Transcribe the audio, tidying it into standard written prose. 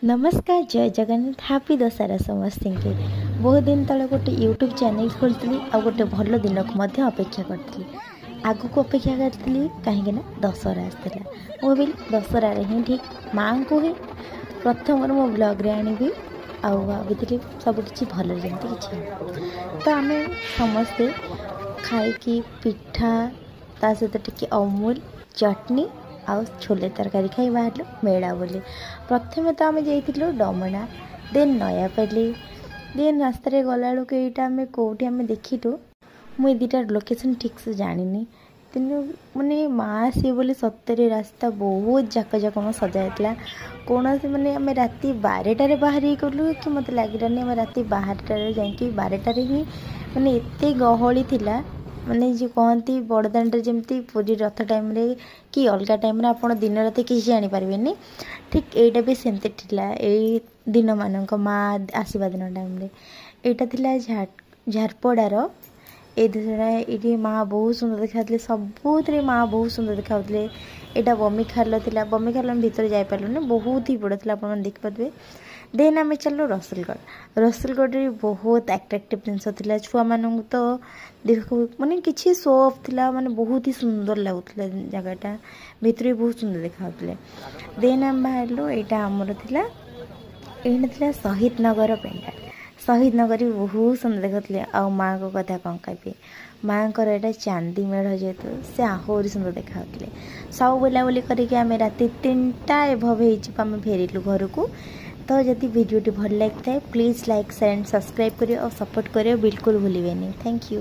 नमस्कार जय जगन्नाथ हापी दशहरा समस्त के बहुत दिन तले गोटे यूट्यूब चैनल खोलती आ गोटे भल दिन को अपेक्षा करी आग को अपेक्षा करी कहीं दशहरा आसला मो भाई दशहरा ही ठीक माँ को ही प्रथम मो ब्लग्रे आनी आभी सबकि भल जमी कि तो आम समस्ते खाई पिठा ता सहित टिके अमूल चटनी आउ छोले तरकारी खाई बाहर मेला बोली प्रथम तो आम जाइलु डमणा देन नयापल्ली देन रास्त गला बेलू यहाँ आम कौटी आम देखिलु मुझे दुटा लोकेशन ठीक से जानी तेणु माने माँ सी बोली सतरे रास्ता बहुत जाक जकम सजाइला कौन से मैंने आम राति 12टार बाहर गलु कि मत लगे आम राति 12टार जा 12टार ही मैंने एत गहली थिला माने जो कहती बड़दाण्ड जमी पूरी रथ टाइम रे कि अलग टाइम आप दिन राति किसी जानीपारे ठीक एटा भी सेमती यही दिन मानक माँ आसवा दिन टाइम रे एटा थिला झारपड़ार ये माँ बहुत सुंदर देखा सबूत माँ बहुत सुंदर देखा यहाँ बमिखाल था बमिखाल भीतर जापारे बहुत ही बड़ था आप देखिपारे देन आम चलो रसुलगढ़ रे बहुत अट्राक्टिव जिनस छुआ मान तो देख माने किसी शो ऑफ थिला माने बहुत ही सुंदर लगुला जगटा भीतर भी बहुत सुंदर देखा देन आम बाहर यहाँ आमर थिला ये शहीद नगर पेंडाल शहीद नगर भी बहुत सुंदर देखते आ माँ को कथा कौन कह माँ को यहाँ चांदी मेढ़ जेहेतु से आहरी सुंदर देखा सब बुलाबुली करके आम राति 3टा एभव होम फेरिलु घर को तो जदि वीडियो भल लगी था please like share and subscribe करिए और सपोर्ट करिए बिल्कुल भूलिए नहीं। Thank you.